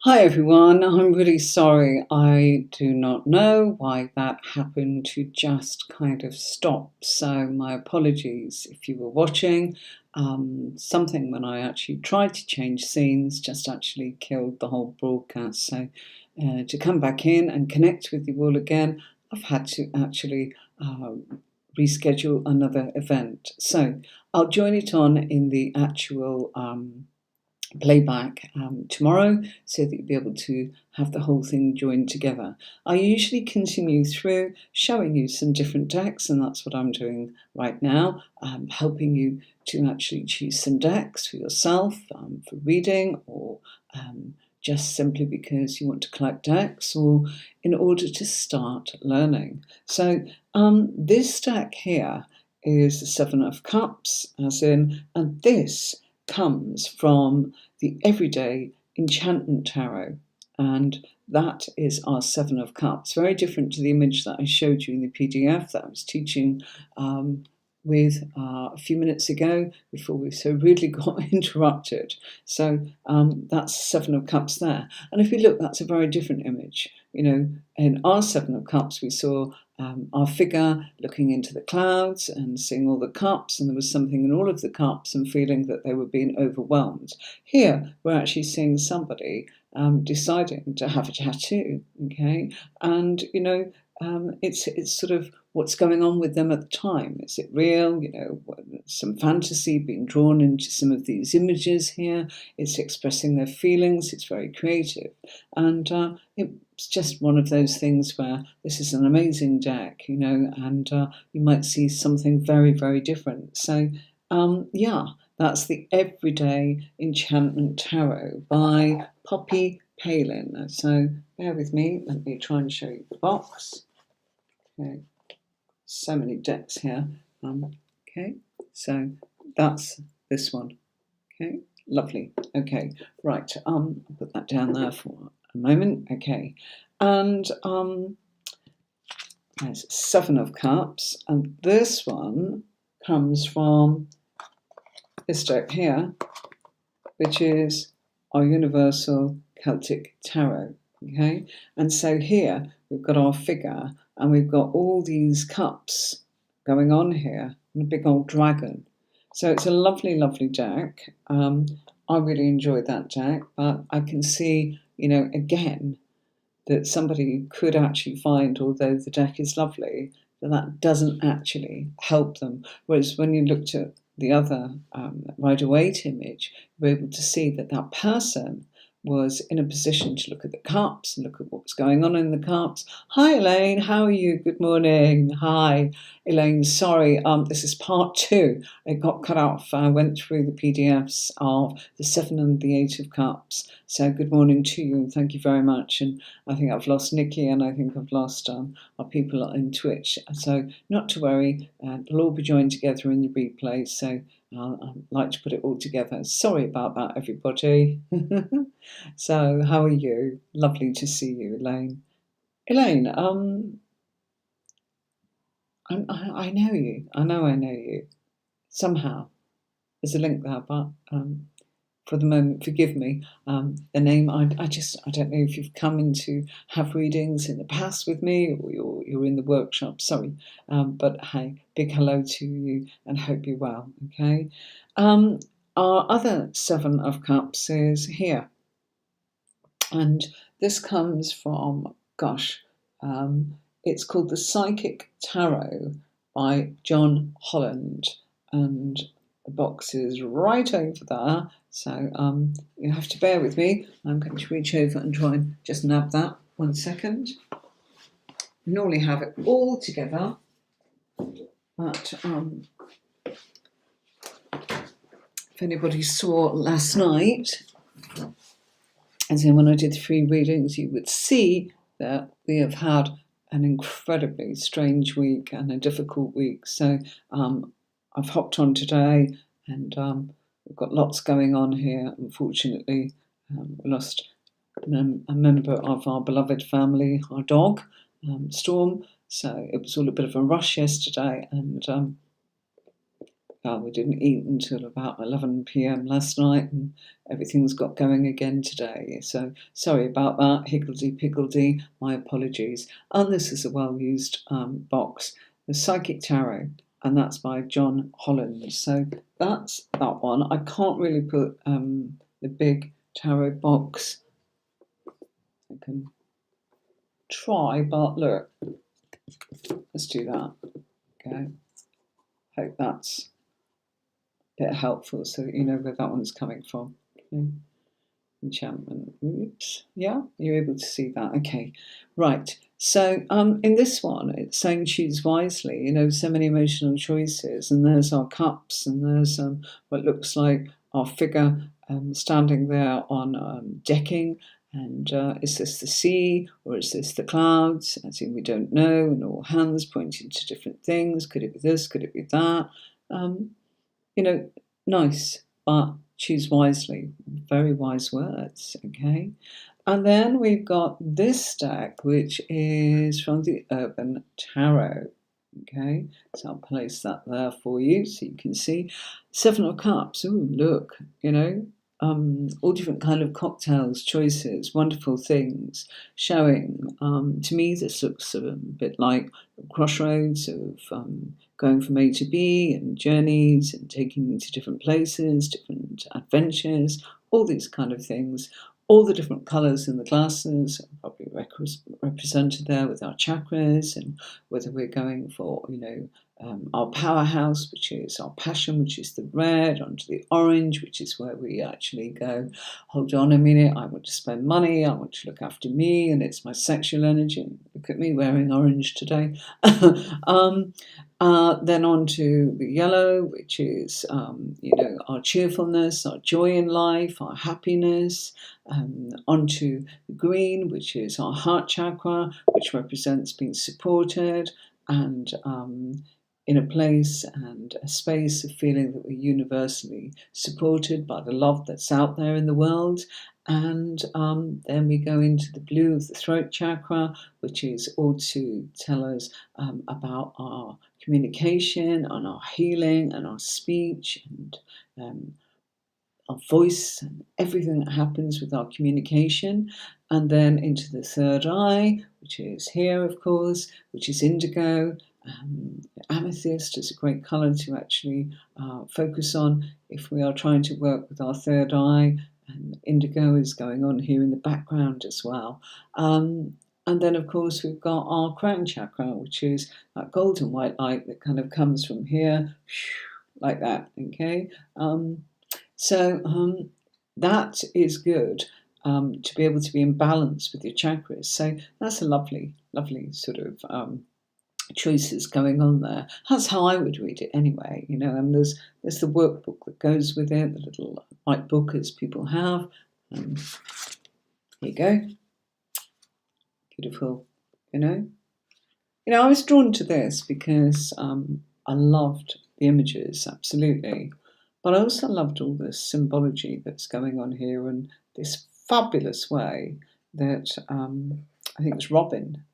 Hi everyone, I'm really sorry. I do not know why that happened to just kind of stop. So my apologies if you were watching. Something when I actually tried to change scenes just actually killed the whole broadcast. So to come back in and connect with you all again, I've had to actually reschedule another event. So I'll join it on in the actual playback tomorrow so that you'll be able to have the whole thing joined together. I usually continue through showing you some different decks, and that's what I'm doing right now, helping you to actually choose some decks for yourself for reading, or just simply because you want to collect decks, or in order to start learning. So this deck here is the Seven of Cups, as in, and this comes from the Everyday Enchantment Tarot, and that is our Seven of Cups. Very different to the image that I showed you in the PDF that I was teaching with a few minutes ago before we so rudely got interrupted. So that's Seven of Cups there. And if you look, that's a very different image. You know, in our Seven of Cups, we saw our figure looking into the clouds and seeing all the cups, and there was something in all of the cups and feeling that they were being overwhelmed. Here, we're actually seeing somebody deciding to have a tattoo, okay? And, you know, it's sort of what's going on with them at the time. Is it real? You know, some fantasy being drawn into some of these images here. It's expressing their feelings. It's very creative. And it's just one of those things where this is an amazing deck, you know, and you might see something very, very different. So, yeah, that's the Everyday Enchantment Tarot by Poppy Palin. So bear with me. Let me try and show you the box. Okay, so many decks here. Okay, so that's this one. Okay, lovely. Okay, right. I'll put that down there for a moment. Okay, and there's Seven of Cups, and this one comes from this deck here, which is our Universal Celtic Tarot. Okay, and so here we've got our figure, and we've got all these cups going on here, and a big old dragon. So it's a lovely, lovely deck. I really enjoyed that deck, but I can see, you know, again, that somebody could actually find, although the deck is lovely, that doesn't actually help them. Whereas when you looked at the other Rider-Waite image, you were able to see that that person was in a position to look at the cups and look at what was going on in the cups. Hi Elaine, how are you? Good morning. Hi Elaine, sorry, this is part 2. It got cut off. I went through the PDFs of the 7 and the 8 of Cups. So good morning to you, and thank you very much. And I think I've lost Nikki, and I think I've lost our people in Twitch. So not to worry, they'll all be joined together in the replay. So I'd like to put it all together. Sorry about that, everybody. So, how are you? Lovely to see you, Elaine. Elaine, I know you. I know you. Somehow, there's a link there, but for the moment, forgive me. The name, I don't know if you've come in to have readings in the past with me, or you're in the workshop. Sorry, but hey, big hello to you, and hope you're well. Okay. Our other Seven of Cups is here. And this comes from, it's called The Psychic Tarot by John Holland. And the box is right over there. So you have to bear with me. I'm going to reach over and try and just nab that. 1 second. We normally have it all together. But if anybody saw last night, as in when I did 3 readings, you would see that we have had an incredibly strange week and a difficult week. So I've hopped on today, and we've got lots going on here. Unfortunately, we lost a member of our beloved family, our dog, Storm. So it was all a bit of a rush yesterday, and we didn't eat until about 11 p.m. last night, and everything's got going again today. So sorry about that, higgledy-piggledy, my apologies. And this is a well-used box, the Psychic Tarot, and that's by Holland. So that's that one. I can't really put the big tarot box. I can try, but look, let's do that. Okay, hope that's a bit helpful so that you know where that one's coming from. Okay. Enchantment. Oops. Yeah, you're able to see that. Okay, right. So in this one, it's saying choose wisely. You know, so many emotional choices, and there's our cups, and there's what looks like our figure standing there on decking. And is this the sea or is this the clouds? As in, we don't know, and all hands pointing to different things. Could it be this? Could it be that? You know, nice, but choose wisely. Very wise words, okay? And then we've got this deck, which is from the Urban Tarot, okay? So I'll place that there for you so you can see. Seven of Cups, ooh, look, you know, all different kind of cocktails, choices, wonderful things, showing. To me, this looks a bit like crossroads of going from A to B and journeys and taking you to different places, different adventures, all these kind of things. All the different colours in the glasses are probably represented there with our chakras, and whether we're going for, you know, our powerhouse, which is our passion, which is the red, onto the orange, which is where we actually go, hold on a minute, I want to spend money, I want to look after me, and it's my sexual energy. Look at me wearing orange today. Then on to the yellow, which is, you know, our cheerfulness, our joy in life, our happiness. Onto the green, which is our heart chakra, which represents being supported and in a place and a space of feeling that we're universally supported by the love that's out there in the world. And then we go into the blue of the throat chakra, which is all to tell us about our communication and our healing and our speech and our voice and everything that happens with our communication. And then into the third eye, which is here, of course, which is indigo. Amethyst is a great colour to actually focus on if we are trying to work with our third eye. And indigo is going on here in the background as well. And then, of course, we've got our crown chakra, which is that golden white light that kind of comes from here, like that, okay? So that is good to be able to be in balance with your chakras. So that's a lovely, lovely sort of choices going on there. That's how I would read it anyway, you know. And there's the workbook that goes with it, the little white book as people have. Here you go. Beautiful, you know. You know, I was drawn to this because I loved the images, absolutely. But I also loved all the symbology that's going on here and this fabulous way that I think it's Robin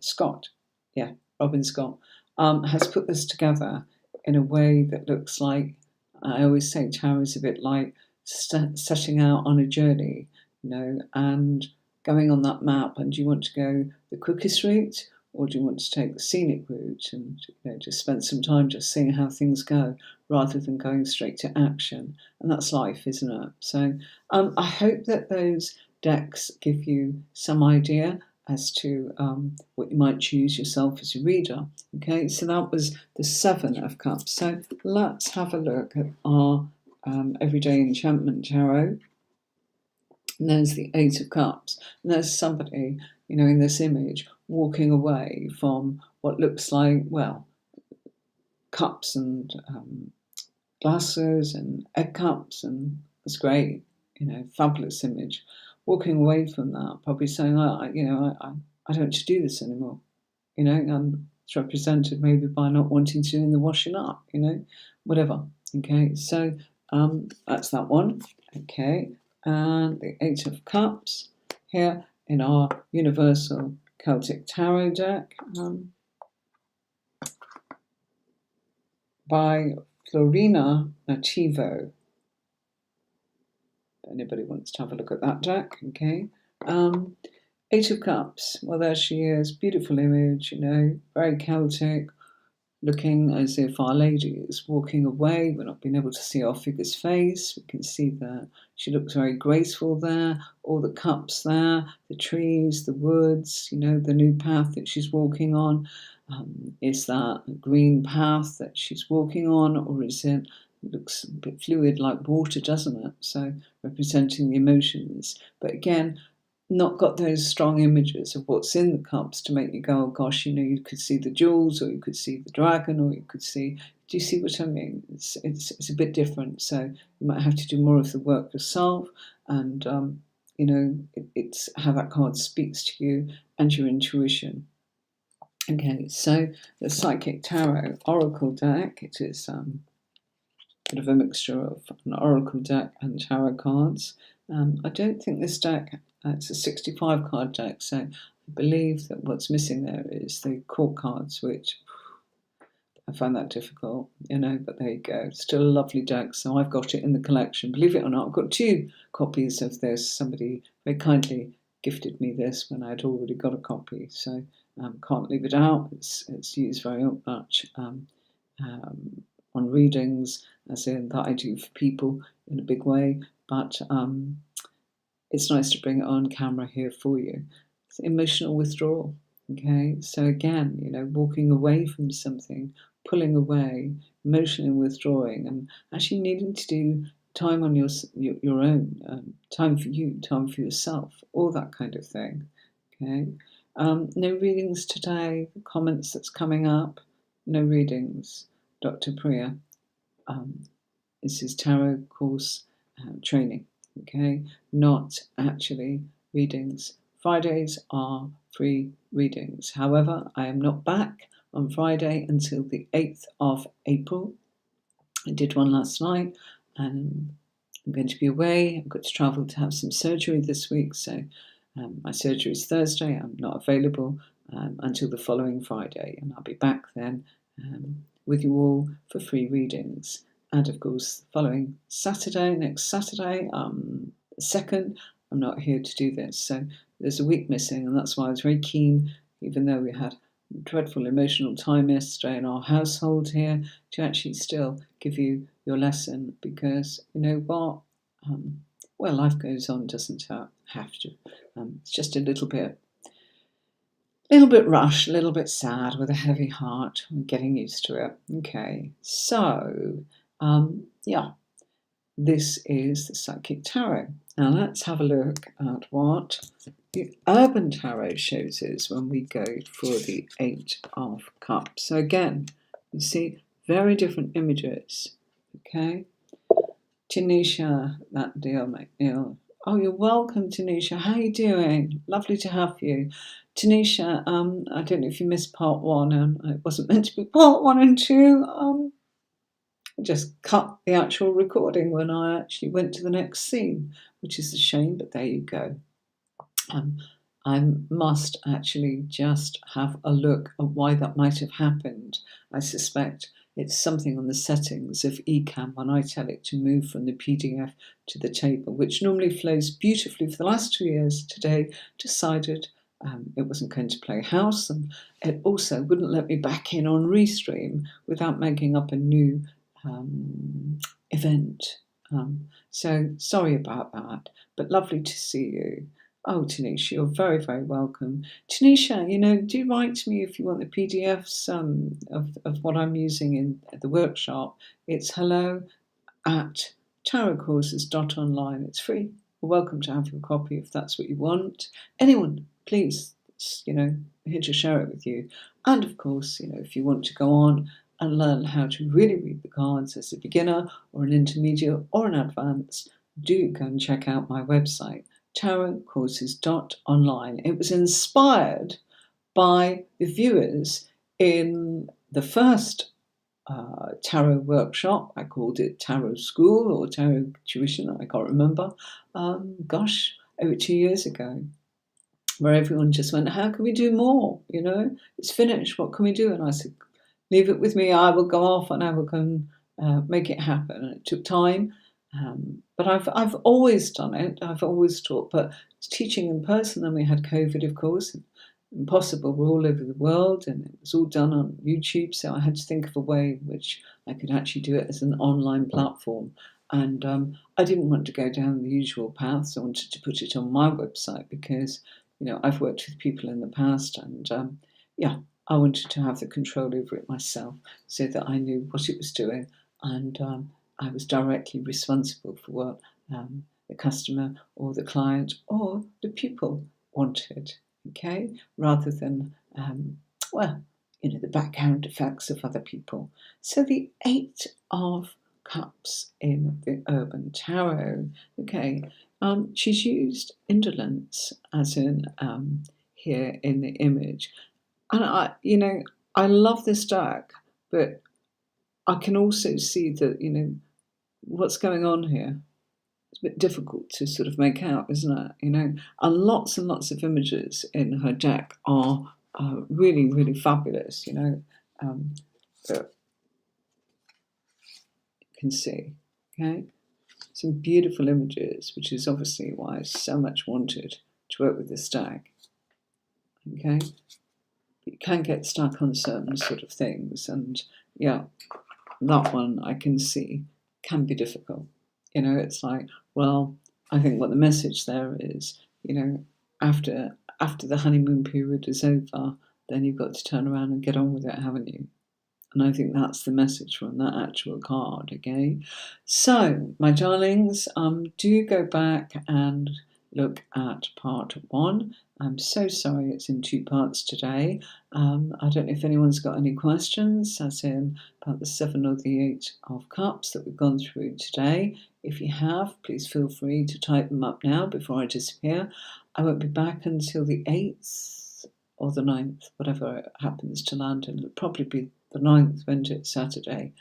Scott, yeah, Robin Scott, has put this together in a way that looks like, I always say tarot is a bit like setting out on a journey, you know, and going on that map. And do you want to go the quickest route, or do you want to take the scenic route and, you know, just spend some time just seeing how things go rather than going straight to action? And that's life, isn't it? So I hope that those decks give you some idea as to what you might choose yourself as a reader. Okay, so that was the Seven of Cups. So let's have a look at our Everyday Enchantment Tarot. And there's the Eight of Cups. And there's somebody, you know, in this image walking away from what looks like, well, cups and glasses and egg cups, and it's great, you know, fabulous image. Walking away from that, probably saying, you know, I don't want to do this anymore, you know, and it's represented maybe by not wanting to do the washing up, you know, whatever. Okay, so that's that one. Okay, and the Eight of Cups here in our Universal Celtic Tarot deck by Florina Nativo. If anybody wants to have a look at that deck, okay. Eight of Cups. Well, there she is. Beautiful image, very Celtic, looking as if Our Lady is walking away. We're not being able to see our figure's face. We can see that she looks very graceful there. All the cups there, the trees, the woods, the new path that she's walking on. Is that a green path that she's walking on, or is it looks a bit fluid like water, doesn't it? So representing the emotions. But again, not got those strong images of what's in the cups to make you go, oh gosh, you could see the jewels, or you could see the dragon, or you could see, do you see what I mean? It's a bit different. So you might have to do more of the work yourself, and it's how that card speaks to you and your intuition. Okay, so the Psychic Tarot Oracle deck, it is a bit of a mixture of an Oracle deck and tarot cards. I don't think this deck, it's a 65 card deck, so I believe that what's missing there is the court cards, which I find that difficult, but there you go. Still a lovely deck, so I've got it in the collection. Believe it or not, I've got 2 copies of this. Somebody very kindly gifted me this when I'd already got a copy, so can't leave it out. It's used very much on readings, as in that I do for people in a big way, but it's nice to bring it on camera here for you. It's emotional withdrawal, okay? So again, walking away from something, pulling away, emotionally withdrawing, and actually needing to do time on your own, time for you, time for yourself, all that kind of thing, okay? No readings today. The comments that's coming up, no readings. Dr. Priya, this is tarot course training, okay? Not actually readings. Fridays are free readings. However, I am not back on Friday until the 8th of April. I did one last night, and I'm going to be away. I've got to travel to have some surgery this week, so my surgery is Thursday. I'm not available until the following Friday, and I'll be back then with you all for free readings. And of course, the following Saturday, next Saturday, 2nd, I'm not here to do this. So there's a week missing, and that's why I was very keen, even though we had a dreadful emotional time yesterday in our household here, to actually still give you your lesson, because you know what? Well, life goes on, doesn't it? Have to. It's just a little bit rushed, a little bit sad, with a heavy heart. I'm getting used to it. Okay, so this is the Psychic Tarot. Now let's have a look at what the Urban Tarot shows us when we go for the 8 of Cups. So again, you see very different images. Okay, Tanisha, that deal, McNeil. Oh, you're welcome, Tanisha. How are you doing? Lovely to have you. Tanisha, I don't know if you missed part 1, and it wasn't meant to be part 1 and 2. I just cut the actual recording when I actually went to the next scene, which is a shame, but there you go. I must actually just have a look at why that might have happened. I suspect it's something on the settings of Ecamm when I tell it to move from the PDF to the table, which normally flows beautifully for the last 2 years. Today decided it wasn't going to play house, and it also wouldn't let me back in on Restream without making up a new event. So sorry about that, but lovely to see you. Oh, Tanisha, you're very, very welcome. Tanisha, do write to me if you want the PDFs of what I'm using in the workshop. It's hello@tarotcourses.online. It's free. You're welcome to have your copy if that's what you want. Anyone, please, here to share it with you. And of course, if you want to go on and learn how to really read the cards as a beginner or an intermediate or an advanced, do go and check out my website, tarotcourses.online. It was inspired by the viewers in the first tarot workshop. I called it Tarot School or Tarot Tuition, I can't remember. Over 2 years ago, where everyone just went, how can we do more? It's finished. What can we do? And I said, leave it with me. I will go off and I will go and make it happen. And it took time, but I've always done it. I've always taught, but teaching in person. Then we had COVID, of course. Impossible. We're all over the world, and it was all done on YouTube. So I had to think of a way in which I could actually do it as an online platform. And I didn't want to go down the usual paths. I wanted to put it on my website because, I've worked with people in the past, and I wanted to have the control over it myself so that I knew what it was doing, and I was directly responsible for what the customer or the client or the pupil wanted, okay, rather than, the background effects of other people. So the Eight of Cups in the Urban Tarot, okay, she's used indolence as in here in the image. And I love this deck, but I can also see that, what's going on here. It's a bit difficult to sort of make out, isn't it? And lots of images in her deck are really, really fabulous, that you can see, okay? Some beautiful images, which is obviously why I so much wanted to work with this deck, okay? You can get stuck on certain sort of things, and that one I can see can be difficult. It's like, well, I think what the message there is, after the honeymoon period is over, then you've got to turn around and get on with it, haven't you? And I think that's the message from that actual card, okay? So, my darlings, do go back and look at part 1. I'm so sorry it's in 2 parts today. I don't know if anyone's got any questions, as in about the 7 or the 8 of Cups that we've gone through today. If you have, please feel free to type them up now before I disappear. I won't be back until the 8th or the 9th, whatever happens to land, and it'll probably be the 9th, won't it, Saturday.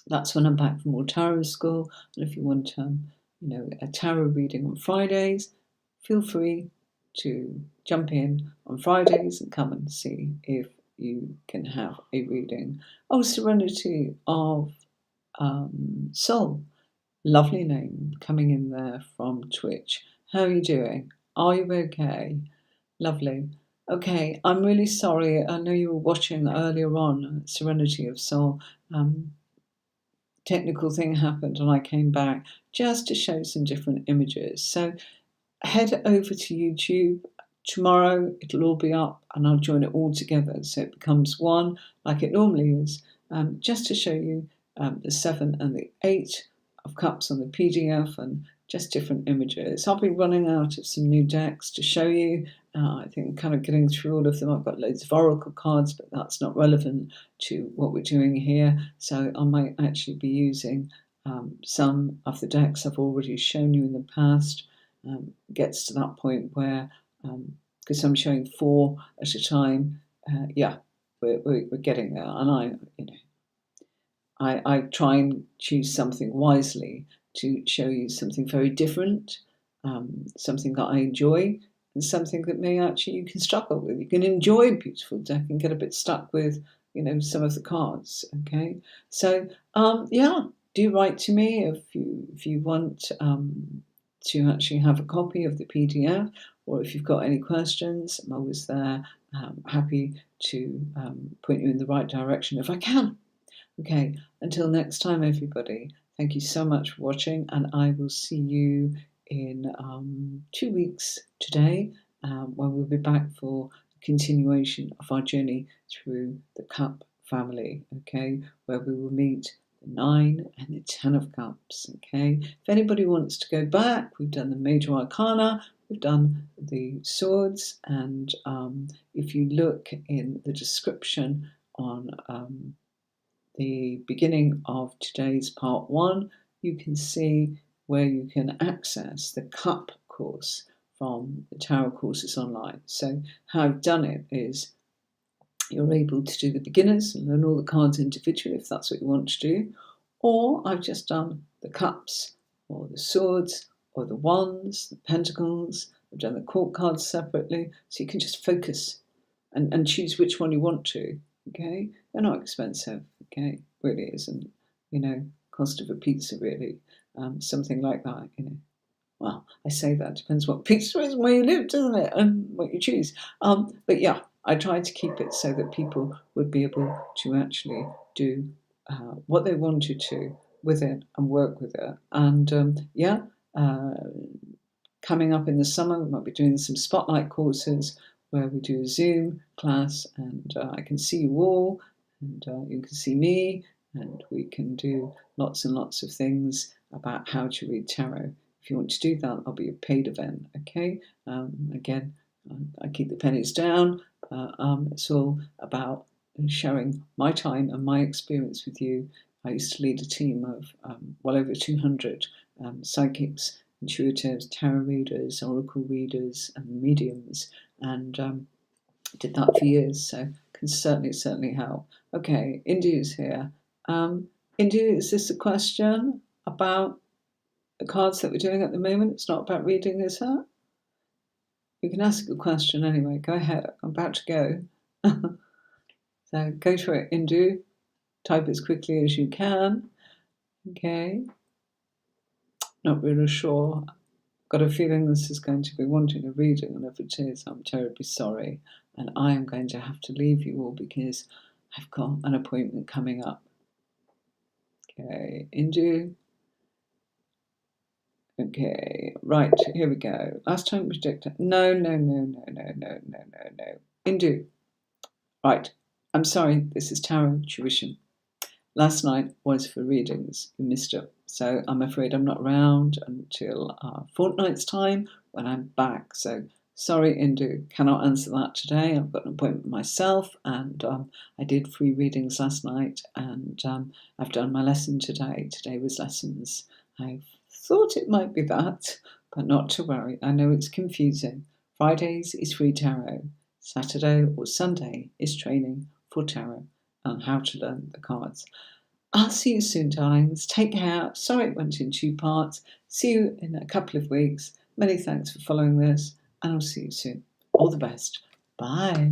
That's when I'm back from All Tarot School. And if you want, a tarot reading on Fridays, feel free to jump in on Fridays and come and see if you can have a reading. Oh, Serenity of Soul. Lovely name coming in there from Twitch. How are you doing? Are you okay? Lovely. Okay, I'm really sorry. I know you were watching earlier on Serenity of Soul. Technical thing happened and I came back just to show some different images. So head over to YouTube. Tomorrow it'll all be up and I'll join it all together so it becomes one like it normally is, just to show you the 7 and the 8 of Cups on the PDF and just different images. I'll be running out of some new decks to show you. I think I'm kind of getting through all of them. I've got loads of oracle cards, but that's not relevant to what we're doing here. So I might actually be using some of the decks I've already shown you in the past. Gets to that point where, because I'm showing 4 at a time, we're getting there. And I try and choose something wisely to show you something very different, something that I enjoy, and something that may actually you can struggle with. You can enjoy a beautiful deck and get a bit stuck with, some of the cards. Okay, so do write to me if you want to actually have a copy of the PDF, or if you've got any questions. I'm always there, happy to point you in the right direction if I can. Okay, until next time, everybody. Thank you so much for watching, and I will see you in 2 weeks today, when we'll be back for the continuation of our journey through the Cup family, okay, where we will meet the 9 and the 10 of Cups, okay. If anybody wants to go back, we've done the Major Arcana, we've done the Swords, and if you look in the description on the beginning of today's part 1, you can see where you can access the Cup course from the Tarot Courses Online. So how I've done it is you're able to do the beginners and learn all the cards individually if that's what you want to do, or I've just done the Cups or the Swords or the Wands, the Pentacles. I've done the Court cards separately, so you can just focus and choose which one you want to. Okay, they're not expensive. Okay, really isn't, cost of a pizza really, something like that, Well, I say that depends what pizza is and where you live, doesn't it, and what you choose. But yeah, I tried to keep it so that people would be able to actually do what they wanted to with it and work with it. And coming up in the summer, we might be doing some spotlight courses where we do a Zoom class, and I can see you all, and you can see me, and we can do lots and lots of things about how to read tarot. If you want to do that, I'll be a paid event, okay? Again, I keep the pennies down. It's all about sharing my time and my experience with you. I used to lead a team of well over 200 psychics, intuitives, tarot readers, oracle readers, and mediums, and did that for years, so can certainly help. Okay, Indy's here. Indy, is this a question about the cards that we're doing at the moment? It's not about reading, is it? You can ask a question anyway. Go ahead. I'm about to go. So go for it, Indu. Type as quickly as you can. Okay. Not really sure. Got a feeling this is going to be wanting a reading, and if it is, I'm terribly sorry. And I am going to have to leave you all because I've got an appointment coming up. Okay, Indu. Okay, right, here we go. Last time predicted. No. Indu. Right, I'm sorry, this is tarot tuition. Last night was for readings. You missed it. So I'm afraid I'm not around until a fortnight's time when I'm back. So sorry, Indu, cannot answer that today. I've got an appointment myself, and I did free readings last night, and I've done my lesson today. Today was lessons. I thought it might be that, but not to worry. I know it's confusing. Fridays is free tarot. Saturday or Sunday is training for tarot and how to learn the cards. I'll see you soon, darlings. Take care. Sorry it went in 2 parts. See you in a couple of weeks. Many thanks for following this, and I'll see you soon. All the best. Bye.